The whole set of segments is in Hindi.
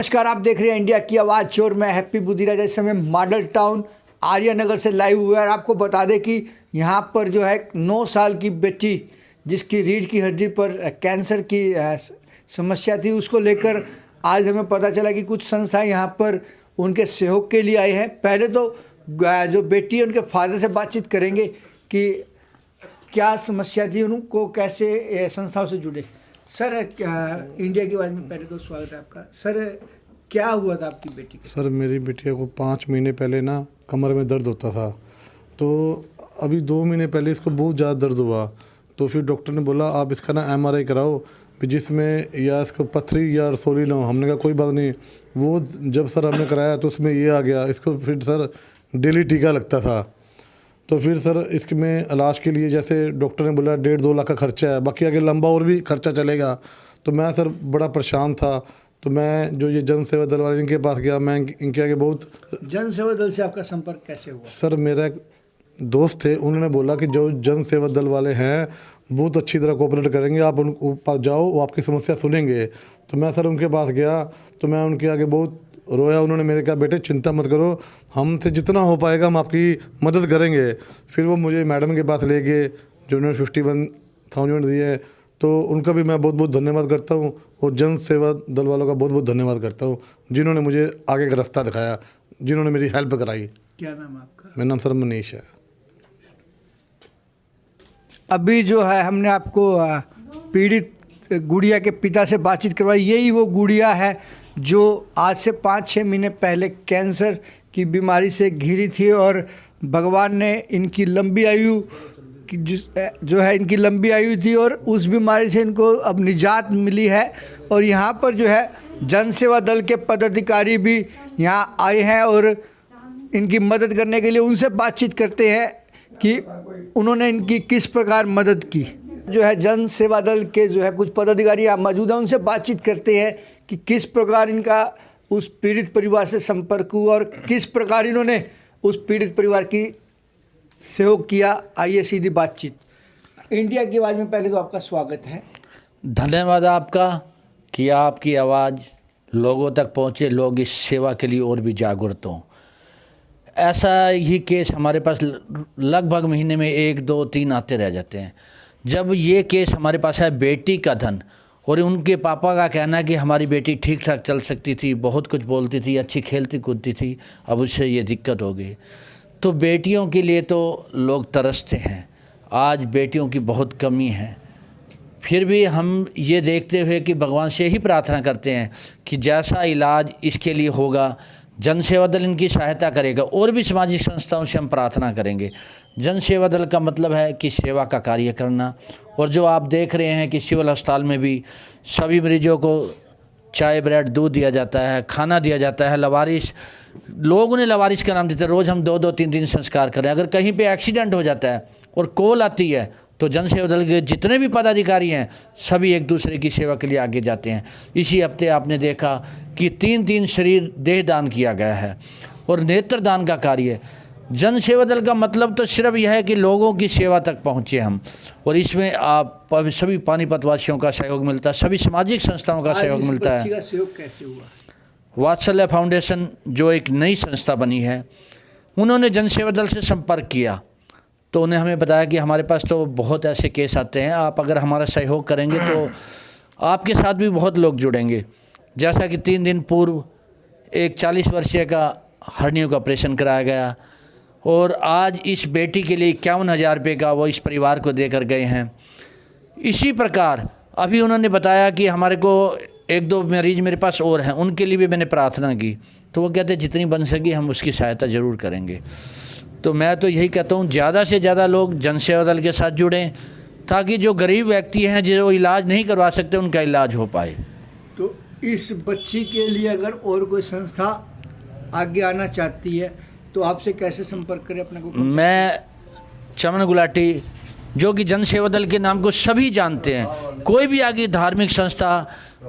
नमस्कार, आप देख रहे हैं इंडिया की आवाज़ चोर। मैं हैप्पी बुधिराज। इस समय मॉडल टाउन आर्यनगर से लाइव हुआ है और आपको बता दें कि यहाँ पर जो है 9 साल की बेटी जिसकी रीढ़ की हड्डी पर कैंसर की समस्या थी, उसको लेकर आज हमें पता चला कि कुछ संस्थाएं यहाँ पर उनके सहयोग के लिए आए हैं। पहले तो जो बेटी है उनके फादर से बातचीत करेंगे कि क्या समस्या थी, उनको कैसे संस्थाओं से जुड़े। सर, इंडिया की आवाज़ में पहले तो स्वागत है आपका। सर, क्या हुआ था आपकी बेटी को? सर, मेरी बेटिया को 5 महीने पहले ना कमर में दर्द होता था, तो अभी 2 महीने पहले इसको बहुत ज़्यादा दर्द हुआ। तो फिर डॉक्टर ने बोला आप इसका ना MRI कराओ जिसमें या इसको पथरी या रसोली ना हो। हमने कहा कोई बात नहीं। वो जब सर हमने कराया तो उसमें ये आ गया। इसको फिर सर डेली टीका लगता था। तो फिर सर इसमें इलाज के लिए जैसे डॉक्टर ने बोला 1.5-2 लाख का खर्चा है, बाकी आगे लंबा और भी खर्चा चलेगा। तो मैं सर बड़ा परेशान था। तो मैं जो ये जन सेवा दल वाले इनके पास गया। मैं इनके आगे बहुत। जन सेवा दल से आपका संपर्क कैसे हुआ? सर, मेरा एक दोस्त थे, उन्होंने बोला कि जो जन सेवा दल वाले हैं बहुत अच्छी तरह कोऑपरेट करेंगे, आप उनके पास जाओ, वो आपकी समस्या सुनेंगे। तो मैं सर उनके पास गया तो मैं उनके आगे बहुत रोया। उन्होंने मेरे कहा बेटे चिंता मत करो, हमसे जितना हो पाएगा हम आपकी मदद करेंगे। फिर वो मुझे मैडम के पास ले गए जो उन्होंने 51,000 दिए। तो उनका भी मैं बहुत बहुत धन्यवाद करता हूँ और जन सेवा दल वालों का बहुत बहुत धन्यवाद करता हूँ जिन्होंने मुझे आगे का रास्ता दिखाया, जिन्होंने मेरी हेल्प कराई। क्या नाम है आपका? मेरा नाम सर मनीष है। अभी जो है हमने आपको पीड़ित गुड़िया के पिता से बातचीत करवाई। यही वो गुड़िया है जो आज से 5-6 महीने पहले कैंसर की बीमारी से घिरी थी और भगवान ने इनकी लंबी आयु जो है इनकी लंबी आयु थी और उस बीमारी से इनको अब निजात मिली है। और यहाँ पर जो है जन सेवा दल के पदाधिकारी भी यहाँ आए हैं और इनकी मदद करने के लिए उनसे बातचीत करते हैं कि उन्होंने इनकी किस प्रकार मदद की। जो है जन सेवा दल के जो है कुछ पदाधिकारी यहाँ मौजूद हैं, उनसे बातचीत करते हैं कि किस प्रकार इनका उस पीड़ित परिवार से संपर्क हुआ और किस प्रकार इन्होंने उस पीड़ित परिवार की सहयोग किया। आइए सीधी बातचीत। इंडिया की आवाज़ में पहले तो आपका स्वागत है। धन्यवाद आपका कि आपकी आवाज़ लोगों तक पहुँचे, लोग इस सेवा के लिए और भी जागरूक हों। ऐसा ही केस हमारे पास लगभग महीने में 1, 2, 3 आते रह जाते हैं। जब ये केस हमारे पास है बेटी का धन और उनके पापा का कहना कि हमारी बेटी ठीक ठाक चल सकती थी, बहुत कुछ बोलती थी, अच्छी खेलती कूदती थी, अब उससे ये दिक्कत हो गई। तो बेटियों के लिए तो लोग तरसते हैं। आज बेटियों की बहुत कमी है। फिर भी हम ये देखते हुए कि भगवान से ही प्रार्थना करते हैं कि जैसा इलाज इसके लिए होगा जन सेवा दल इनकी सहायता करेगा और भी सामाजिक संस्थाओं से हम प्रार्थना करेंगे। जन सेवा दल का मतलब है कि सेवा का कार्य करना। और जो आप देख रहे हैं कि सिविल अस्पताल में भी सभी मरीजों को चाय ब्रेड दूध दिया जाता है, खाना दिया जाता है। लवारिश, लोग उन्हें लवारिश का नाम देते हैं। रोज़ हम 2-2, 3-3 संस्कार करें। अगर कहीं पे एक्सीडेंट हो जाता है और कॉल आती है तो जन सेवा दल के जितने भी पदाधिकारी हैं सभी एक दूसरे की सेवा के लिए आगे जाते हैं। इसी हफ्ते आपने देखा कि 3-3 शरीर देह दान किया गया है और नेत्र दान का कार्य। जन सेवा दल का मतलब तो सिर्फ यह है कि लोगों की सेवा तक पहुँचे हम, और इसमें आप सभी पानीपत वासियों का सहयोग मिलता है, सभी सामाजिक संस्थाओं का सहयोग मिलता है। का सहयोग कैसे हुआ? वात्सल्य फाउंडेशन जो एक नई संस्था बनी है, उन्होंने जन सेवा दल से संपर्क किया तो उन्हें हमें बताया कि हमारे पास तो बहुत ऐसे केस आते हैं, आप अगर हमारा सहयोग करेंगे तो आपके साथ भी बहुत लोग जुड़ेंगे। जैसा कि 3 दिन पूर्व एक 40 वर्षीय का हर्नियों का ऑपरेशन कराया गया और आज इस बेटी के लिए 51,000 रुपये का वो इस परिवार को देकर गए हैं। इसी प्रकार अभी उन्होंने बताया कि हमारे को 1-2 मरीज मेरे पास और हैं, उनके लिए भी मैंने प्रार्थना की तो वो कहते जितनी बन सकी हम उसकी सहायता ज़रूर करेंगे। तो मैं तो यही कहता हूँ ज़्यादा से ज़्यादा लोग जन सेवा दल के साथ जुड़ें ताकि जो गरीब व्यक्ति हैं जो इलाज नहीं करवा सकते उनका इलाज हो पाए। तो इस बच्ची के लिए अगर और कोई संस्था आगे आना चाहती है तो आपसे कैसे संपर्क करें अपने को? मैं चमन गुलाटी, जो कि जन सेवा दल के नाम को सभी जानते हैं, कोई भी आगे धार्मिक संस्था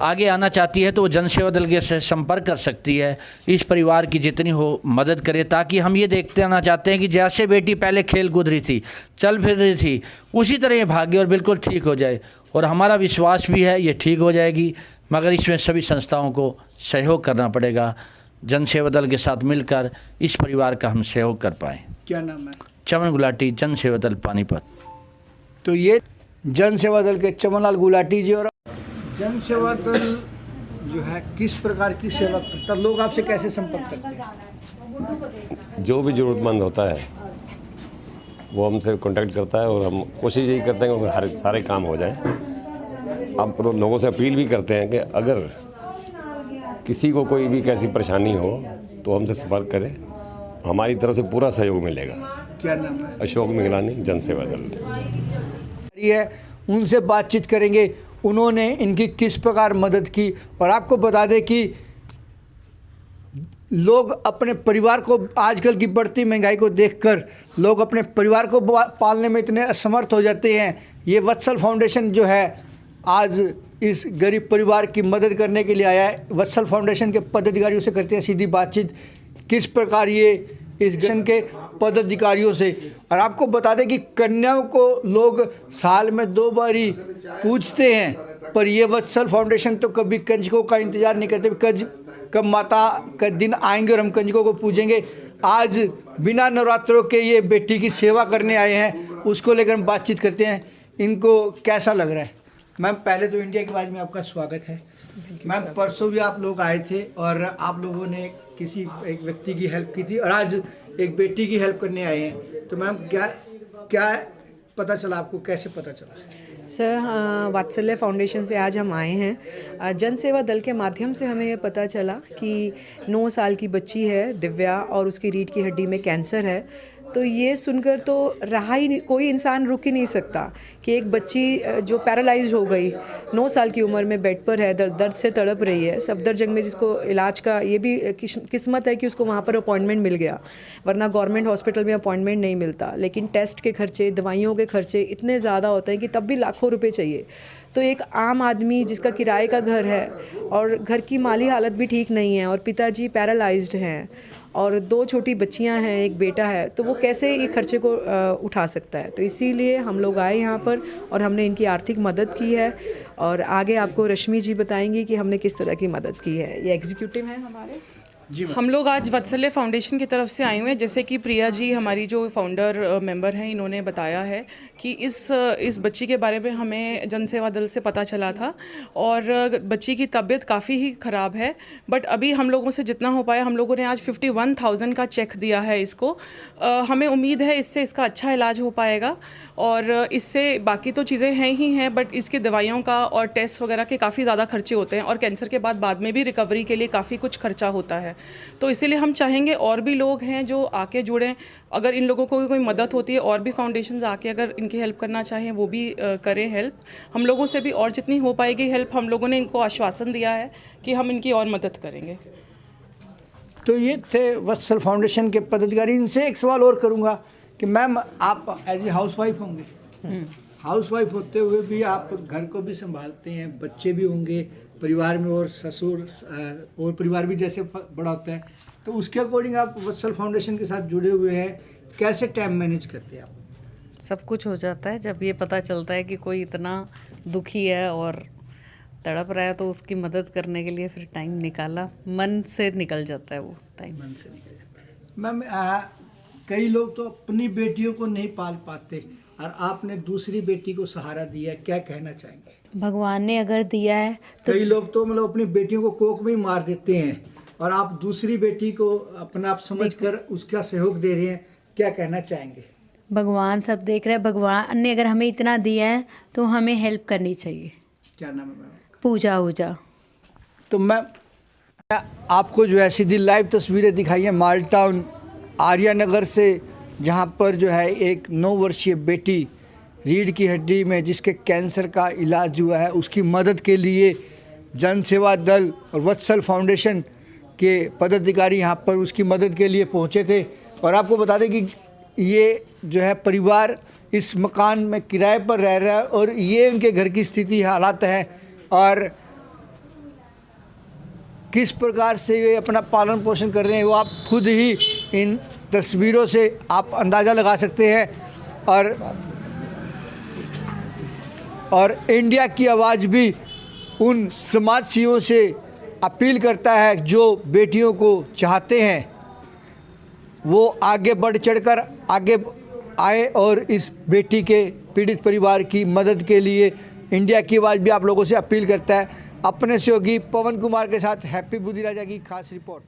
आगे आना चाहती है तो वो जन सेवा दल के से संपर्क कर सकती है। इस परिवार की जितनी हो मदद करे, ताकि हम ये देखते आना चाहते हैं कि जैसे बेटी पहले खेल कूद रही थी, चल फिर रही थी, उसी तरह ये भाग्य और बिल्कुल ठीक हो जाए। और हमारा विश्वास भी है ये ठीक हो जाएगी। मगर इसमें सभी संस्थाओं को सहयोग करना पड़ेगा। जन सेवा दल के साथ मिलकर इस परिवार का हम सहयोग कर पाएँ। क्या नाम है? चमन गुलाटी, जन सेवा दल पानीपत। तो ये जन सेवा दल के चमनलाल गुलाटी जी। और जन सेवा दल जो है किस प्रकार की सेवा करता है, लोग आपसे कैसे संपर्क करते हैं? जो भी ज़रूरतमंद होता है वो हमसे कांटेक्ट करता है और हम कोशिश यही करते हैं कि उसके हर सारे काम हो जाएं। अब लोगों से अपील भी करते हैं कि अगर किसी को कोई भी कैसी परेशानी हो तो हमसे संपर्क करें, हमारी तरफ से पूरा सहयोग मिलेगा। क्या नाम है? अशोक मिगलानी, जन सेवा दल। है उनसे बातचीत करेंगे, उन्होंने इनकी किस प्रकार मदद की। और आपको बता दें कि लोग अपने परिवार को, आजकल की बढ़ती महंगाई को देखकर लोग अपने परिवार को पालने में इतने असमर्थ हो जाते हैं। ये वत्सल फाउंडेशन जो है आज इस गरीब परिवार की मदद करने के लिए आया है। वत्सल फाउंडेशन के पदाधिकारियों से करते हैं सीधी बातचीत, किस प्रकार ये इस मिशन के पदाधिकारियों से। और आपको बता दें कि कन्याओं को लोग साल में 2 बार ही पूजते हैं, पर ये वत्सल फाउंडेशन तो कभी कंजकों का इंतजार नहीं करते। कब माता का दिन आएंगे और हम कंजकों को पूजेंगे। आज बिना नवरात्रों के ये बेटी की सेवा करने आए हैं, उसको लेकर हम बातचीत करते हैं। इनको कैसा लग रहा है? मैम, पहले तो इंडिया की आवाज़ में आपका स्वागत है। मैम, परसों भी आप लोग आए थे और आप लोगों ने किसी एक व्यक्ति की हेल्प की थी और आज एक बेटी की हेल्प करने आए हैं। तो मैम क्या पता चला आपको, कैसे पता चला? सर, वात्सल्य फाउंडेशन से आज हम आए हैं। जन सेवा दल के माध्यम से हमें ये पता चला कि 9 साल की बच्ची है दिव्या और उसकी रीढ़ की हड्डी में कैंसर है। तो ये सुनकर तो रहा ही नहीं, कोई इंसान रुक ही नहीं सकता कि एक बच्ची जो पैरालाइज्ड हो गई, 9 साल की उम्र में बेड पर है, दर्द से तड़प रही है। सफदरजंग में जिसको इलाज का ये भी किस्मत है कि उसको वहाँ पर अपॉइंटमेंट मिल गया, वरना गवर्नमेंट हॉस्पिटल में अपॉइंटमेंट नहीं मिलता। लेकिन टेस्ट के खर्चे, दवाइयों के खर्चे इतने ज़्यादा होते हैं कि तब भी लाखों रुपये चाहिए। तो एक आम आदमी जिसका किराए का घर है और घर की माली हालत भी ठीक नहीं है और पिताजी पैरालाइज्ड हैं और 2 छोटी बच्चियां हैं, एक बेटा है, तो वो कैसे ये खर्चे को उठा सकता है। तो इसीलिए हम लोग आए यहाँ पर और हमने इनकी आर्थिक मदद की है। और आगे आपको रश्मि जी बताएंगी कि हमने किस तरह की मदद की है। ये एग्जीक्यूटिव हैं हमारे जी। हम लोग आज वत्सल्य फाउंडेशन की तरफ से आए हुए हैं। जैसे कि प्रिया जी हमारी जो फाउंडर मेंबर हैं, इन्होंने बताया है कि इस बच्ची के बारे में हमें जन सेवा दल से पता चला था और बच्ची की तबीयत काफ़ी ही ख़राब है। बट अभी हम लोगों से जितना हो पाया, हम लोगों ने आज 51,000 का चेक दिया है इसको। हमें उम्मीद है इससे इसका अच्छा इलाज हो पाएगा और इससे बाकी तो चीज़ें हैं ही हैं, बट इसकी दवाइयों का और टेस्ट वगैरह के काफ़ी ज़्यादा खर्चे होते हैं और कैंसर के बाद में भी रिकवरी के लिए काफ़ी कुछ खर्चा होता है। तो इसीलिए हम चाहेंगे और भी लोग हैं जो आके जुड़ें। अगर इन लोगों को कोई मदद होती है, और भी फाउंडेशंस आके अगर इनकी हेल्प करना चाहें वो भी करें हेल्प। हम लोगों से भी और जितनी हो पाएगी हेल्प, हम लोगों ने इनको आश्वासन दिया है कि हम इनकी और मदद करेंगे। तो ये थे वत्सल फाउंडेशन के पदाधिकारी। इनसे एक सवाल और करूँगा कि मैम, आप एज ए हाउस वाइफ होंगे, हाउस वाइफ होते हुए भी आप घर को भी संभालते हैं, बच्चे भी होंगे परिवार में और ससुर और परिवार भी जैसे बड़ा होता है, तो उसके अकॉर्डिंग आप वत्सल फाउंडेशन के साथ जुड़े हुए हैं, कैसे टाइम मैनेज करते हैं आप? सब कुछ हो जाता है जब ये पता चलता है कि कोई इतना दुखी है और तड़प रहा है, तो उसकी मदद करने के लिए फिर टाइम निकाला, मन से निकल जाता है वो टाइम। मन से निकल जाता है। मैम, कई लोग तो अपनी बेटियों को नहीं पाल पाते और आपने दूसरी बेटी को सहारा दिया, क्या कहना चाहेंगे? भगवान ने अगर दिया है तो कई लोग तो मतलब अपनी बेटियों को कोख में ही मार देते हैं और आप दूसरी बेटी को अपना आप समझकर उसका सहयोग दे रहे हैं, क्या कहना चाहेंगे? भगवान सब देख रहे हैं। भगवान ने अगर हमें इतना दिया है तो हमें हेल्प करनी चाहिए। क्या नाम है मैम? पूजा ऊजा। तो मैं आपको जो है सीधी लाइव तस्वीरें दिखाई हैं माल टाउन आर्यानगर से, जहां पर जो है एक 9 वर्षीय बेटी रीढ़ की हड्डी में जिसके कैंसर का इलाज हुआ है, उसकी मदद के लिए जन सेवा दल और वत्सल फाउंडेशन के पदाधिकारी यहाँ पर उसकी मदद के लिए पहुँचे थे। और आपको बता दें कि ये जो है परिवार इस मकान में किराए पर रह रहा है और ये उनके घर की स्थिति हालात है और किस प्रकार से ये अपना पालन पोषण कर रहे हैं वो आप खुद ही इन तस्वीरों से आप अंदाज़ा लगा सकते हैं। और इंडिया की आवाज़ भी उन समाज सेवियों से अपील करता है जो बेटियों को चाहते हैं वो आगे बढ़ चढ़कर आगे आए और इस बेटी के पीड़ित परिवार की मदद के लिए इंडिया की आवाज़ भी आप लोगों से अपील करता है। अपने सहयोगी पवन कुमार के साथ हैप्पी बुद्धि राजा की खास रिपोर्ट।